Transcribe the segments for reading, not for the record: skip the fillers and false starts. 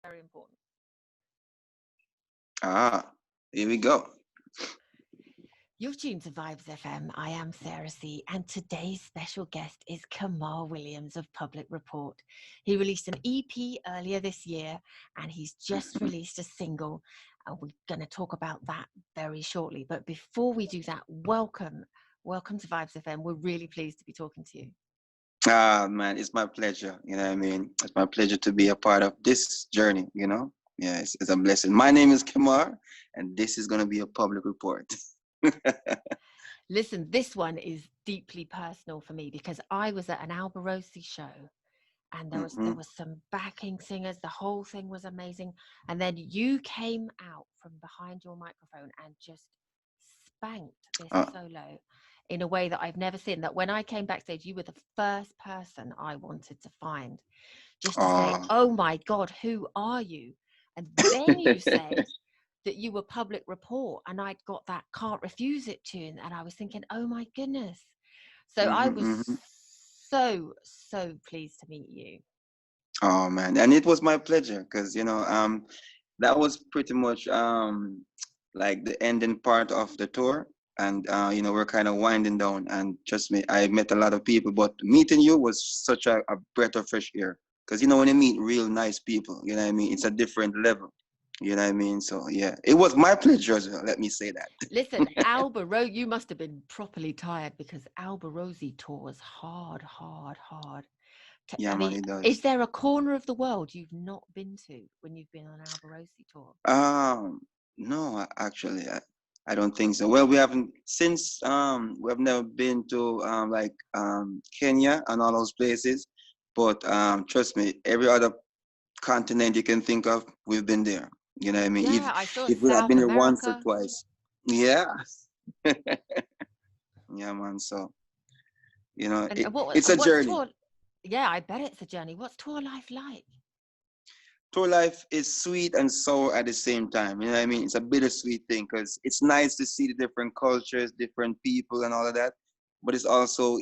very important. Ah, here we go. You're tuned to Vibes FM. I am Sarah C, and today's special guest is Kemar Williams of Public Report. He released an EP earlier this year, and he's just released a single, and we're going to talk about that very shortly. But before we do that, welcome to Vibes FM. We're really pleased to be talking to you. Ah, man, it's my pleasure. You know what I mean? It's my pleasure to be a part of this journey, you know? Yeah, it's a blessing. My name is Kemar, and this is going to be a public report. Listen, this one is deeply personal for me because I was at an Alborosie show, and there Hmm. was some backing singers. The whole thing was amazing, and then you came out from behind your microphone and just spanked this Uh, solo in a way that I've never seen. That when I came backstage, you were the first person I wanted to find, just to say, oh. oh my God, who are you? And then you said that you were Public Report, and I'd got that Can't Refuse It tune, and I was thinking, oh my goodness. So I Hmm. was Hmm. so pleased to meet you. Oh, man. And it was my pleasure because, that was pretty much like the ending part of the tour. And, we're kind of winding down. And trust me, I met a lot of people, but meeting you was such a breath of fresh air. Because, when you meet real nice people, you know what I mean? It's a different level. You know what I mean? So, yeah, it was my pleasure as well. Let me say Listen, that. You must have been properly tired because Alborosie tours hard. Yeah, I man, mean, it is does. there a corner of the world you've not been to when you've been on Alborosie tour? Um, no, actually, I don't think so. Well, we haven't since we have never been to like Kenya and all those places, but trust me, every other continent you can think of, we've been there. You know what I mean? Yeah, I saw If we have South been there once or America. twice, yeah, yeah, man. So And it's a what's journey. tour? Yeah, I bet it's a journey. What's tour life like? Tour life is sweet and sour at the same time. You know what I mean? It's a bittersweet thing because it's nice to see the different cultures, different people, and all of that. But it's also,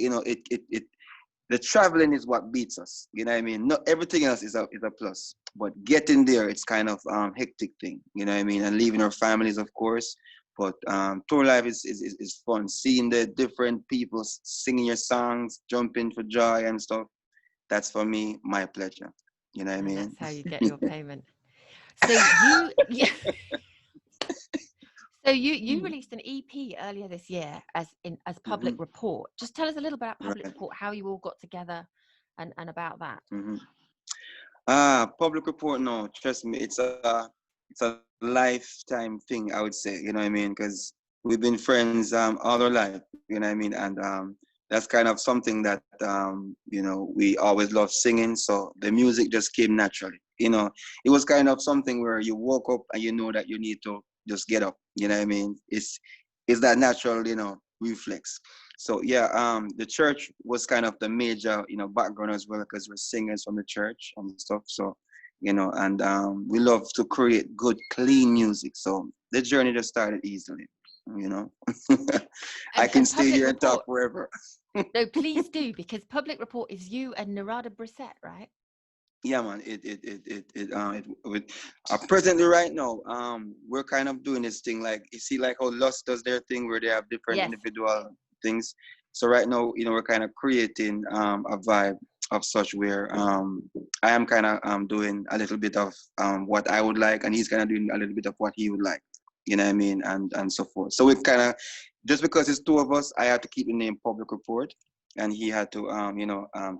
the traveling is what beats us. You know what I mean? Not everything else is a plus, but getting there, it's kind of hectic thing. You know what I mean? And leaving our families, of course. But tour life is fun. Seeing the different people singing your songs, jumping for joy and stuff. That's for me my pleasure. You know what I And that's mean? how you get your payment. So you, yeah, so you released an EP earlier this year as Public Hmm. Report. Just tell us a little bit about Public Right. Report, how you all got together, and about that. Hmm. Public report. No, trust me, it's a lifetime thing. I would say. You know what I mean? Because we've been friends all our life. You know what I mean? And that's kind of something that we always love singing. So the music just came naturally. It was kind of something where you woke up and you know that you need to just get up. You know what I mean? It's that natural reflex. So yeah, the church was kind of the major, background as well because we're singers from the church and stuff. So, and we love to create good, clean music. So the journey just started easily, you know. I can And stay Public here and talk Report. forever. No, please do, because Public Report is you and Narada Brissett, right? Yeah, man. Presently right now, we're kind of doing this thing like you see, like how Lust does their thing where they have different Yes. individual things. So right now, we're kind of creating a vibe of such where I am kind of doing a little bit of what I would like, and he's kind of doing a little bit of what he would like. You know what I mean, and so forth. So we kind of just because it's two of us, I had to keep the name Public Report, and he had to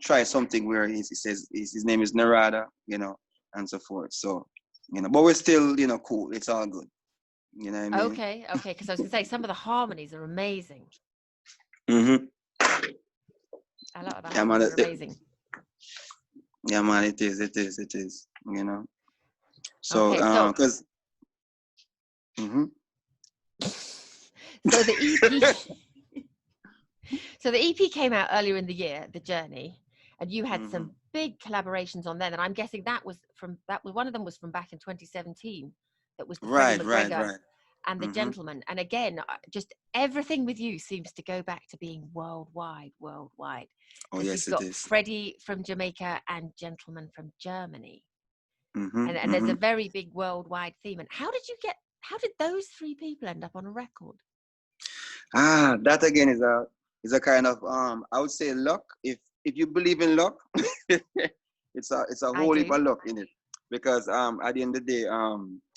try something where he says his name is Narada, and so forth. So but we're still cool. It's all good. You know what I mean? Okay, because I was going to say some of the harmonies are amazing. Mm-hmm. A lot of the Yeah, man. harmonies are amazing. Yeah, man. It is. So Okay, so because mm-hmm. so the EP so the EP came out earlier in the year, The Journey, and you had Mm-hmm. some big collaborations on there. And I'm guessing that was one of them was from back in 2017. That was the Freddie McGregor Right. and The Mm-hmm. Gentleman. And again, just everything with you seems to go back to being worldwide, Oh because you've yes, it got is. Freddie from Jamaica and Gentleman from Germany. Mm-hmm, and there's mm-hmm. a very big worldwide theme. And how did those three people end up on a record? That again is a kind of I would say luck. If you believe in luck, it's a I whole heap do. of luck in it. Because at the end of the day,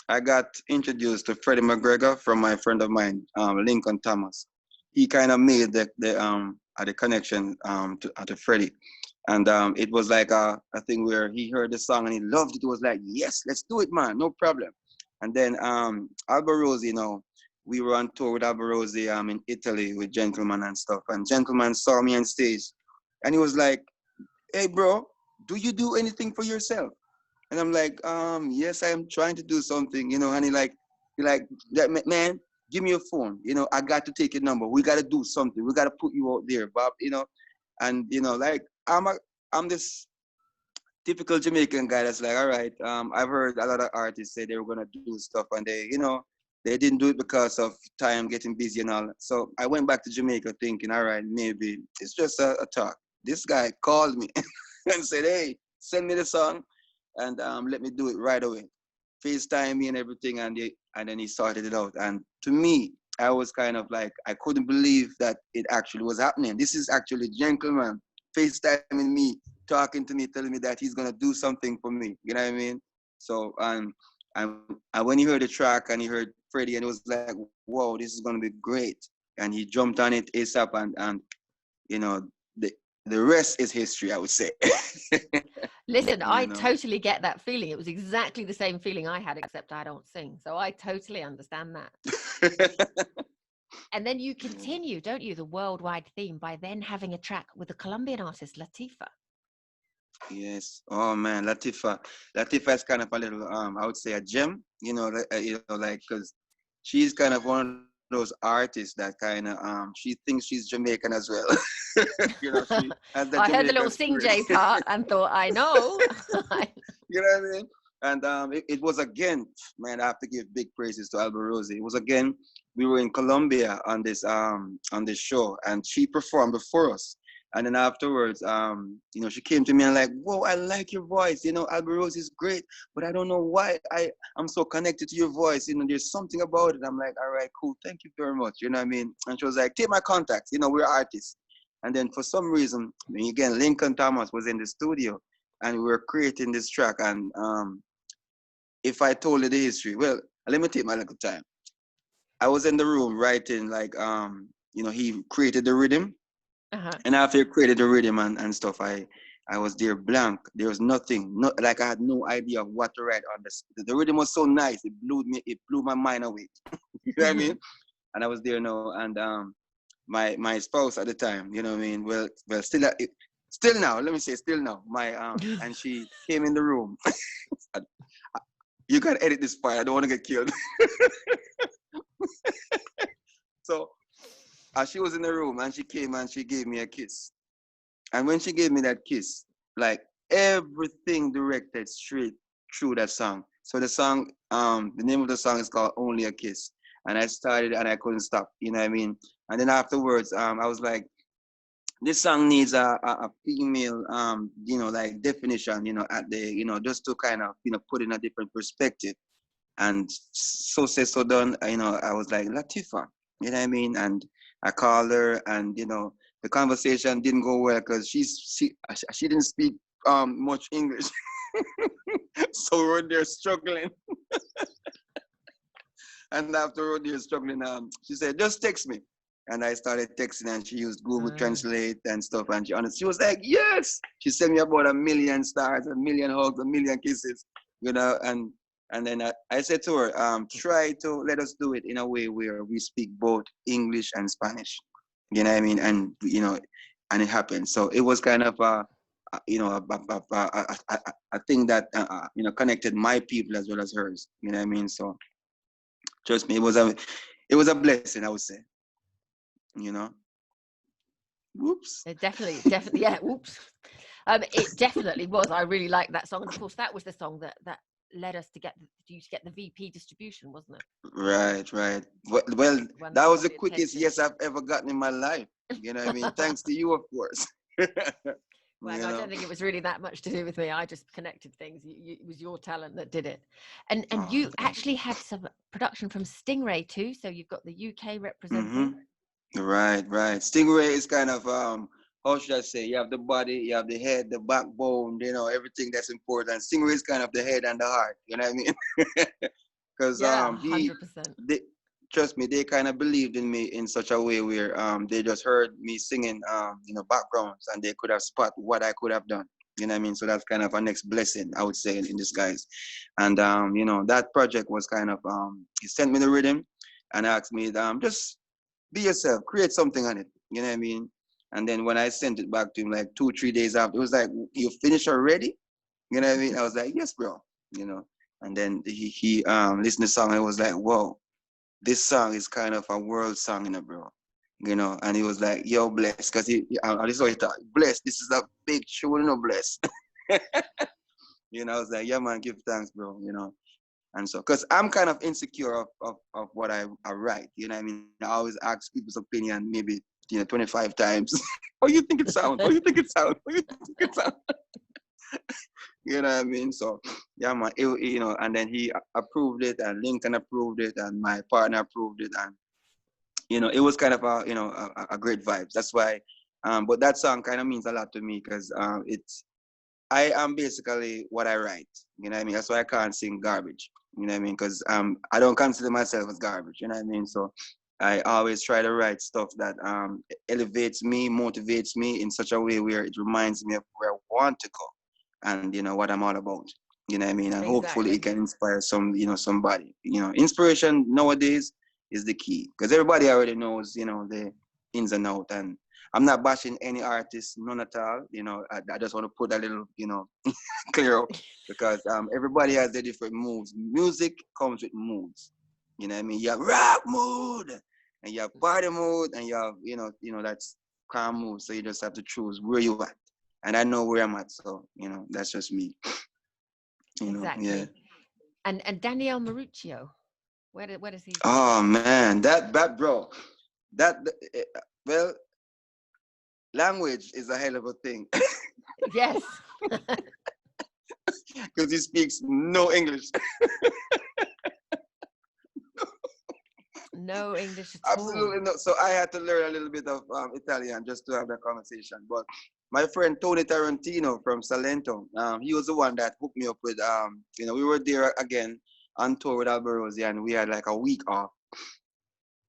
I got introduced to Freddie McGregor from my friend of mine, Lincoln Thomas. He kind of made the connection to Freddie. And it was like a thing where he heard the song and he loved it. It was like, yes, let's do it, man, no problem. And then Alborosie, we were on tour with Alborosie in Italy with Gentleman and stuff. And Gentleman saw me on stage and he was like, hey, bro, do you do anything for yourself? And I'm like, yes, I am trying to do something, and he like, man, give me your phone. I got to take your number. We got to do something. We got to put you out there, Bob, and, like, I'm this typical Jamaican guy that's like, all right, I've heard a lot of artists say they were going to do stuff and they didn't do it because of time getting busy and all. So I went back to Jamaica thinking, all right, maybe it's just a talk. This guy called me and said, hey, send me the song and let me do it right away. FaceTime me and everything, and then he sorted it out. And to me, I was kind of like, I couldn't believe that it actually was happening. This is actually Gentleman FaceTiming me, talking to me, telling me that he's gonna do something for me. You know what I mean? So and when he heard the track and he heard Freddie, and it was like, whoa, this is gonna be great. And he jumped on it ASAP, and you know the the rest is history, I would say. Listen, I you know. totally get that feeling. It was exactly the same feeling I had, except I don't sing. So I totally understand that. And then you continue, don't you, the worldwide theme by then having a track with the Colombian artist Latifah. Yes. Oh man, Latifah. Latifah is kind of a little, I would say a gem. Like because she's kind of one of those artists that kind of, she thinks she's Jamaican as well. She has that I heard the Jamaican little spirit. Sing J part and thought, I know. You know what I mean? And it was again, man, I have to give big praises to Alborosie. It was again, we were in Colombia on this show, and she performed before us. And then afterwards, she came to me and like, whoa, I like your voice. Alborosie is great, but I don't know why I'm so connected to your voice. There's something about it. I'm like, all right, cool. Thank you very much. You know what I mean? And she was like, take my contacts. We're artists. And then for some reason, again, Lincoln Thomas was in the studio and we were creating this track. And if I told you the history, well, let me take my little time. I was in the room writing, like, he created the rhythm. Uh-huh. And after he created the rhythm and stuff, I was there blank. There was nothing. Like I had no idea of what to write on this. The rhythm was so nice. It blew my mind away. You know what I mean? And I was there now. And my spouse at the time, you know what I mean? Well, still now, let me say still now. And she came in the room. You gotta edit this part. I don't want to get killed. So she was in the room and she came and she gave me a kiss. And when she gave me that kiss, like everything directed straight through that song. So the song, the name of the song is called Only a Kiss. And I started and I couldn't stop, you know what I mean? And then afterwards, I was like, this song needs a female, like definition, at the, just to kind of, put in a different perspective. And so said, so done, I was like, Latifah, you know what I mean? And I called her and, the conversation didn't go well because she didn't speak much English. So we're there struggling. And after we're there struggling, she said, just text me. And I started texting and she used Google Translate and stuff. And she was like, yes. She sent me about 1 million stars, 1 million hugs, 1 million kisses, and then I said to her, try to let us do it in a way where we speak both English and Spanish. You know what I mean? And, and it happened. So it was kind of a thing that, connected my people as well as hers. You know what I mean? So trust me, it was a blessing, I would say. Whoops. It definitely, yeah, whoops. It definitely was. I really liked that song. And of course, that was the song that led us to get the VP distribution, wasn't it? Right. Well, that was the quickest yes I've ever gotten in my life. You know what I mean? Thanks to you, of course. Well, You I know? don't think it was really that much to do with me. I just connected things. It was your talent that did it. And Oh, you actually had some production from Stingray too. So you've got the UK representing. Right, right. Stingray is kind of how should I say? You have the body, you have the head, the backbone, you know, everything that's important. Stingray is kind of the head and the heart. You know what I mean? Because Yeah, 100%. they, trust me, they kind of believed in me in such a way where they just heard me singing you know, backgrounds, and they could have spot what I could have done. You know what I mean? So that's kind of a next blessing, I would say, in disguise. And you know, that project was kind of he sent me the rhythm and asked me just be yourself, create something on it. You know what I mean? And then when I sent it back to him like 2-3 days after, it was like, you finished already? You know what I mean? I was like, yes, bro. You know. And then he listened to the song and I was like, whoa, this song is kind of a world song, you know, bro. You know, and he was like, yo, bless, because this is what he thought, bless, this is a big tune, you know, bless. You know, I was like, yeah, man, give thanks, bro, you know. And so, because I'm kind of insecure of what I write, you know what I mean? I always ask people's opinion maybe, you know, 25 times. How you think it sounds? How you think it sounds? How you think it sounds? You know what I mean? So, yeah, man, you know, and then he approved it, and Lincoln approved it, and my partner approved it, and, you know, it was kind of a, you know, a great vibes. That's why, but that song kind of means a lot to me because I am basically what I write. You know what I mean? That's why I can't sing garbage. You know what I mean? Because I don't consider myself as garbage. You know what I mean? So I always try to write stuff that elevates me, motivates me in such a way where it reminds me of where I want to go and, you know, what I'm all about. You know what I mean? And hopefully it Exactly. can inspire somebody. You know, inspiration nowadays is the key because everybody already knows, you know, the ins and out. And I'm not bashing any artist, none at all. You know, I just want to put a little, you know, clear up because everybody has their different moods. Music comes with moods. You know what I mean? You have rock mood, and you have party mood, and you have, that's calm mood. So you just have to choose where you at. And I know where I'm at. So, you know, that's just me. You know, yeah. Exactly. And Daniel Maruccio, where does he fit? Oh man, that bro, that well, language is a hell of a thing. Yes. Because he speaks no English. No English at all. Absolutely no. So I had to learn a little bit of Italian just to have that conversation. But my friend Tony Tarantino from Salento, he was the one that hooked me up with, we were there again on tour with Alborosie, and we had like a week off.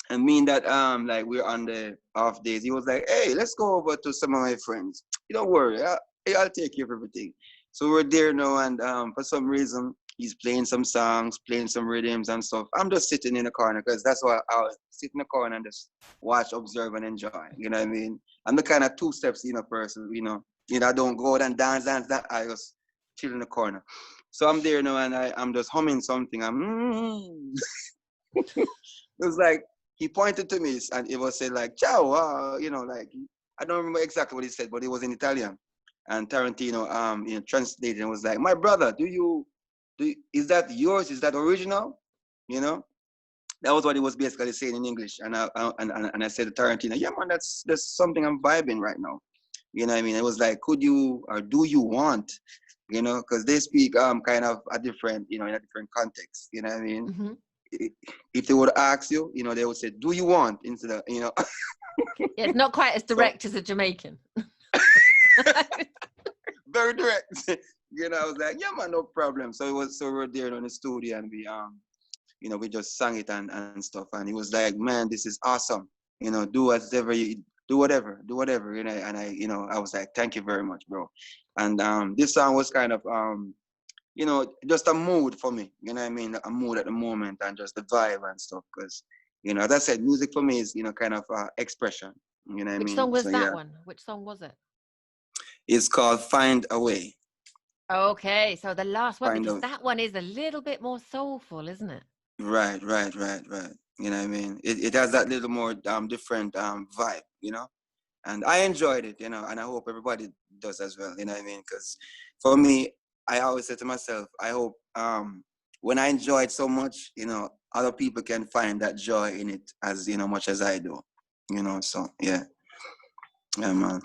And mean that like we're on the off days, he was like, hey, let's go over to some of my friends. You don't worry, I'll take care of everything. So we're there now, and for some reason he's playing some songs, playing some rhythms and stuff. I'm just sitting in the corner because that's why I'll sit in the corner and just watch, observe, and enjoy. You know what I mean? I'm the kind of two steps person, I don't go out and dance. I just chill in the corner. So I'm there now, and I'm just humming something. It was like he pointed to me and it was said like ciao, like I don't remember exactly what he said, but it was in Italian. And Tarantino translated and was like, my brother, is that yours? Is that original? You know, that was what he was basically saying in English. And I said to Tarantino, yeah man, that's something I'm vibing right now. You know what I mean? It was like, could you or do you want? You know, because they speak kind of a different, in a different context. You know what I mean? Mm-hmm. If they would ask you, they would say, do you want, instead of, Yeah, it's not quite as direct as a Jamaican. Very direct. I was like, yeah, man, no problem. So we were there in the studio, and we just sang it and stuff. And he was like, man, this is awesome. Do whatever do whatever. And I was like, thank you very much, bro. And this song was kind of just a mood for me, you know what I mean? A mood at the moment and just the vibe and stuff. Because, as I said, music for me is, kind of expression, you know what I mean? Which song was so, that yeah. one? Which song was it? It's called Find a Way. Okay, so the last one, because that one is a little bit more soulful, isn't it? Right. You know what I mean? It has that little more different vibe, and I enjoyed it, and I hope everybody does as well, you know what I mean? Because for me, I always say to myself, I hope when I enjoy it so much, other people can find that joy in it as much as I do, so yeah, man.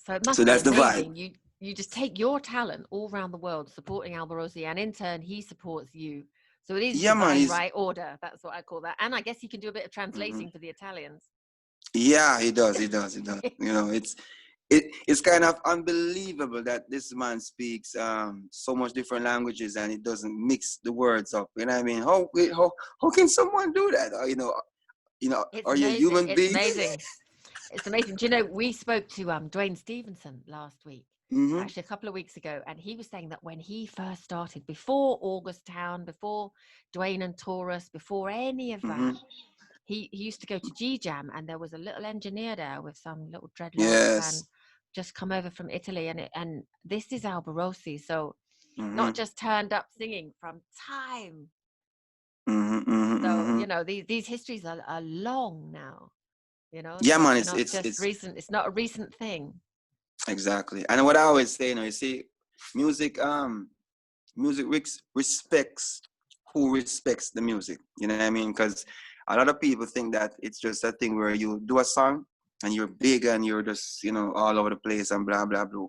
So it must So be that's the vibe. amazing. You just take your talent all around the world supporting Alborosie, and in turn he supports you. So it is Yeah, man. divine right order. That's what I call that. And I guess he can do a bit of Mhm. translating for the Italians. Yeah, he does. He does. He does. You know, it's kind of unbelievable that this man speaks so much different languages and it doesn't mix the words up. You know what I mean? How can someone do that? It's Are you a amazing. human It's being? amazing. It's amazing. Do you know, we spoke to Dwayne Stevenson last week, Mm-hmm. actually a couple of weeks ago, and he was saying that when he first started, before August Town, before Dwayne and Taurus, before any of Mm-hmm. that, he used to go to G Jam, and there was a little engineer there with some little dreadlocks and Yes. just come over from Italy, and this is Alborosie, so not Mm-hmm. just turned up singing from time. Mm-hmm. Mm-hmm. So Mm-hmm. you know these histories are long now. You know, Yeah, so man. it's It's not it's just it's recent. It's not a recent thing. exactly. And what I always say, you see, music music respects who respects the music. You know what I mean? Because a lot of people think that it's just a thing where you do a song and you're big and you're just, all over the place and blah blah blah.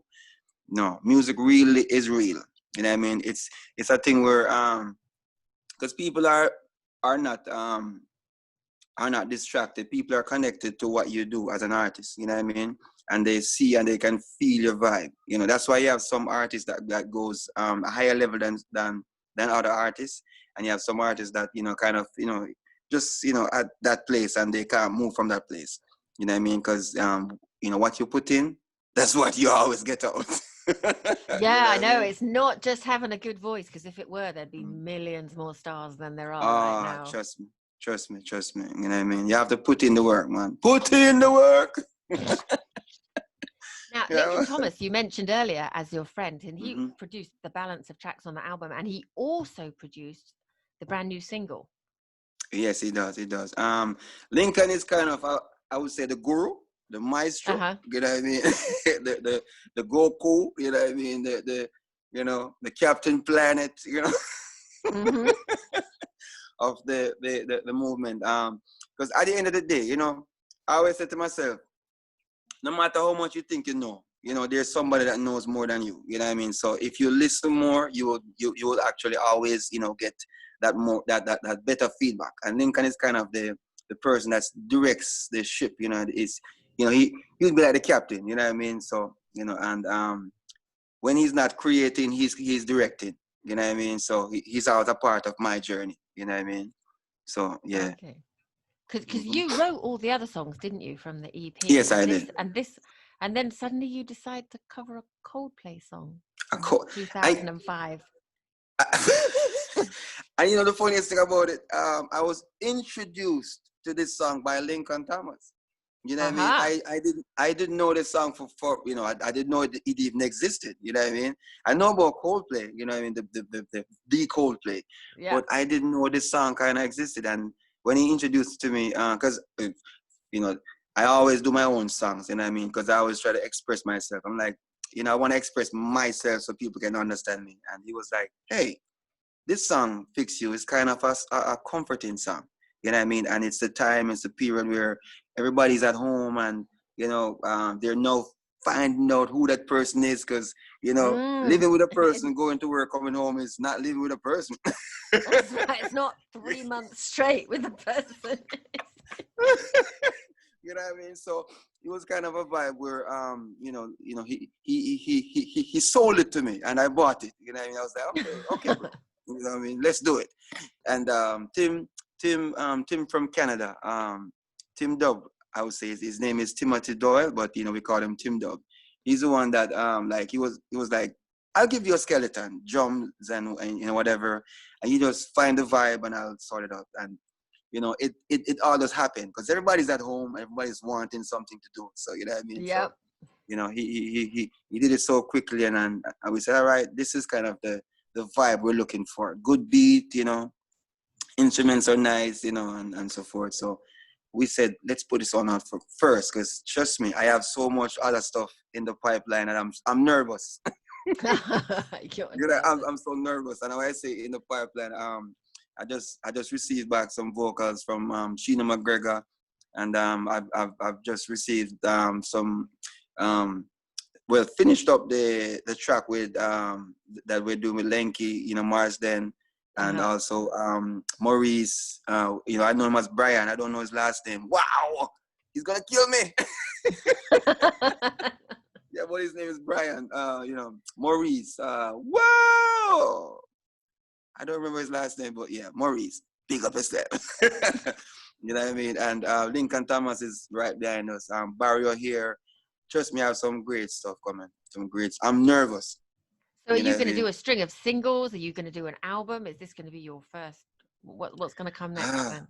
No, music really is real. You know what I mean? It's a thing where because people are not are not distracted. People are connected to what you do as an artist. You know what I mean? And they see and they can feel your vibe. You know, that's why you have some artists that goes a higher level than other artists, and you have some artists that kind of just at that place and they can't move from that place. You know what I mean? Because what you put in, that's what you always get out. You Yeah, know I what I know. mean? It's not just having a good voice, because if it were, there'd be millions more stars than there are right Ah, now. trust me. Trust me, trust me. You know what I mean? You have to put in the work, man. Put in the work. Now, Yeah. Lincoln Thomas, you mentioned earlier as your friend, and he Mm-hmm. produced the balance of tracks on the album, and he also produced the brand new single. Yes, he does. He does. Lincoln is kind of, I would say, the guru, the maestro. Uh-huh. You know what I mean? the Goku. You know what I mean? The Captain Planet. Mm-hmm. Of the movement. Because at the end of the day, I always say to myself, no matter how much you think there's somebody that knows more than you. You know what I mean? So if you listen more, you will actually always, get that more that better feedback. And Lincoln is kind of the person that directs the ship. Is he'll be like the captain. You know what I mean? So and when he's not creating, he's directing. You know what I mean? So he's always a part of my journey. You know what I mean? So yeah. Okay. Because Mm-hmm. you wrote all the other songs, didn't you, from the EP? Yes, I did. And then suddenly you decide to cover a Coldplay song I, from co- I 2005. and the funniest thing about it, I was introduced to this song by Lincoln Thomas. You know what I mean? Aha. I didn't know this song for I didn't know it even existed. You know what I mean? I know about Coldplay. You know what I mean? The Coldplay, Yeah. but I didn't know this song kind of existed. And when he introduced it to me, because you know, I always do my own songs. You know what I mean? Because I always try to express myself. I'm like, I want to express myself so people can understand me. And he was like, "Hey, this song, Fix You, is kind of a comforting song. You know what I mean? And it's the period where everybody's at home and, they're now finding out who that person is because, Mm. living with a person, going to work, coming home is not living with a person." That's right. It's not 3 months straight with a person. You know what I mean? So it was kind of a vibe where, he sold it to me and I bought it. You know what I mean? I was like, okay, bro. You know what I mean? Let's do it. And Tim from Canada, Tim Dub, I would say his name is Timothy Doyle, but we call him Tim Dub. He's the one that he was like, "I'll give you a skeleton, drums and whatever, and you just find the vibe and I'll sort it out." And it all does happen because everybody's at home, everybody's wanting something to do. So you know what I mean? So Yep. he did it so quickly, and we said, all right, this is kind of the vibe we're looking for. Good beat, instruments are nice, and so forth. So we said, let's put this on out for first, because trust me, I have so much other stuff in the pipeline, and I'm nervous. You're nervous. I'm so nervous, and when I say in the pipeline, I just received back some vocals from Sheena McGregor, and I've just received some well, finished up the track with that we're doing with Lenky, Marsden, and also Maurice. I know him as Brian. I don't know his last name. Wow, he's gonna kill me. Yeah, but his name is Brian. Maurice. Whoa, I don't remember his last name, but yeah, Maurice. Big up his step. You know what I mean? And Lincoln Thomas is right behind us. Barrio here. Trust me, I have some great stuff coming. I'm nervous. So are you going to do a string of singles? Are you going to do an album? Is this going to be your first? What's going to come next then?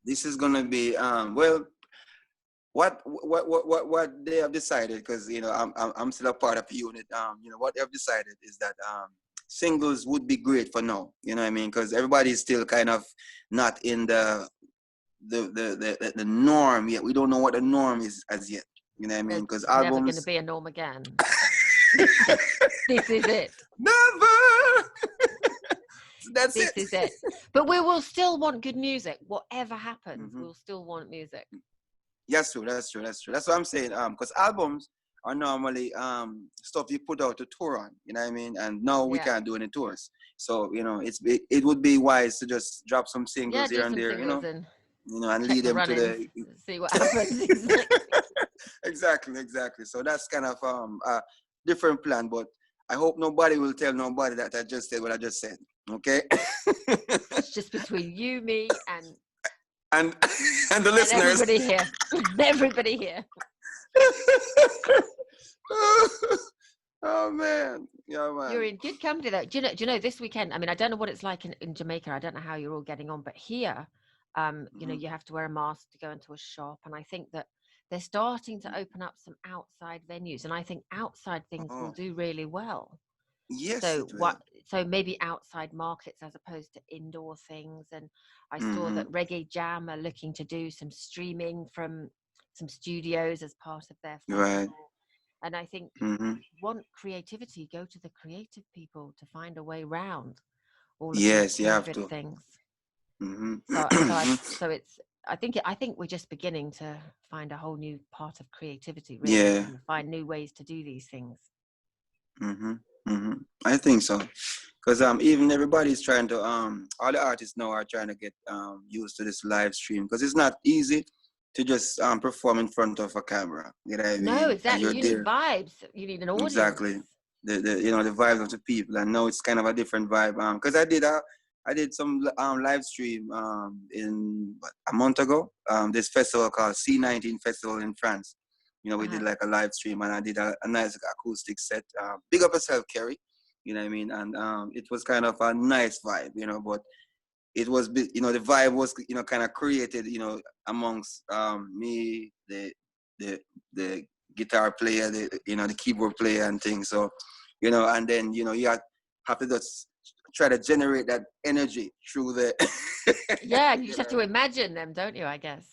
This is going to be what they have decided, because I'm still a part of the unit. What they have decided is that singles would be great for now. You know what I mean? Because everybody's still kind of not in the norm yet. We don't know what the norm is as yet. You know what I mean? Because albums never going to be a norm again. This is it. Never. This is it. But we will still want good music. Whatever happens, we'll still want music. That's true. That's what I'm saying. Because albums are normally stuff you put out to tour on. You know what I mean? And now we can't do any tours. So it would be wise to just drop some singles here and there. And lead them to the see what happens. Exactly. So that's kind of a different plan, but I hope nobody will tell nobody that I just said what I just said. Okay? It's just between you, me, and the listeners. Everybody here. Oh man. Yeah, man. You're in good company though. Do you know this weekend? I mean, I don't know what it's like in Jamaica. I don't know how you're all getting on, but here, you have to wear a mask to go into a shop, and I think that they're starting to open up some outside venues, and I think outside things will do really well. Yes. So maybe outside markets as opposed to indoor things. And I saw that Reggae Jam are looking to do some streaming from some studios as part of their festival. Right. And I think if you want creativity, go to the creative people to find a way round all of these COVID things. So it's I think we're just beginning to find a whole new part of creativity, really, and find new ways to do these things. I think so, because even everybody's trying to all the artists now are trying to get used to this live stream, because it's not easy to just perform in front of a camera. You know what I mean? No, exactly. You need vibes. You need an audience. Exactly. The vibes of the people, and now it's kind of a different vibe. Because I did some live stream in a month ago. This festival called C19 Festival in France. We did like a live stream, and I did a nice acoustic set. Big up yourself, Kerry. You know what I mean? And it was kind of a nice vibe, but it was, the vibe was, kind of created, amongst me, the guitar player, the keyboard player and things. So, and then, you have to just try to generate that energy through the. Yeah, you just have to imagine them, don't you? I guess.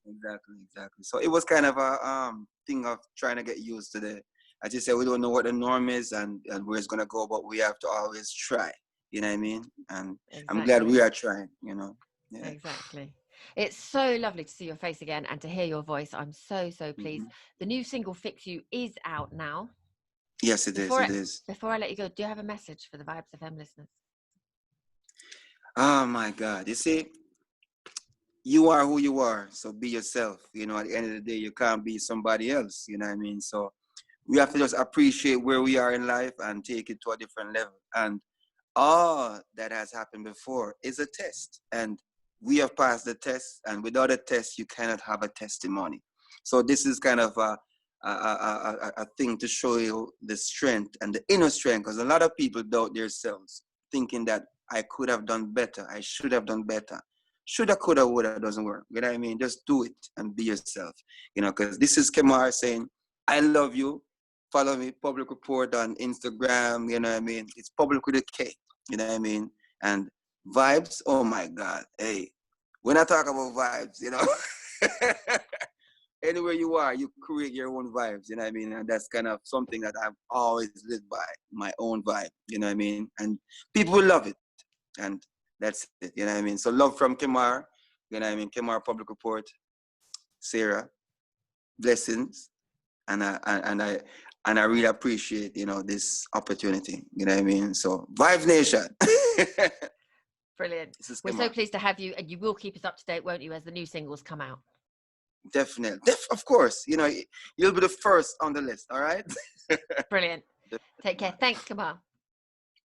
Exactly. So it was kind of a thing of trying to get used to as you said, we don't know what the norm is and where it's gonna go, but we have to always try. You know what I mean? And I'm glad we are trying. Yeah. Exactly. It's so lovely to see your face again and to hear your voice. I'm so pleased. The new single "Fix You" is out now. Yes, it is. Before I let you go, do you have a message for the Vibes FM listeners? Oh my God! You see, you are who you are, so be yourself. At the end of the day, you can't be somebody else. You know what I mean? So we have to just appreciate where we are in life and take it to a different level. And all that has happened before is a test, and we have passed the test. And without a test, you cannot have a testimony. So this is kind of a thing to show you the strength and the inner strength, because a lot of people doubt themselves, thinking that I could have done better, I should have done better. Shoulda, coulda, woulda doesn't work. You know what I mean? Just do it and be yourself. Because this is Kemar saying, I love you. Follow me, Public Report on Instagram. You know what I mean? It's Public with a K. You know what I mean? And vibes, oh my God. Hey, when I talk about vibes, anywhere you are, you create your own vibes. You know what I mean? And that's kind of something that I've always lived by, my own vibe. You know what I mean? And people will love it. And that's it, you know what I mean? So love from Kemar, you know what I mean? Kemar Public Report, Sarah, blessings. And And I really appreciate, you know, this opportunity. You know what I mean? So, Vibe Nation. Brilliant. We're Kemar. so pleased to have you, and you will keep us up to date, won't you, as the new singles come out? Definitely. Of course. You know, you'll be the first on the list. All right? Brilliant. Take care. Thanks, Kemar.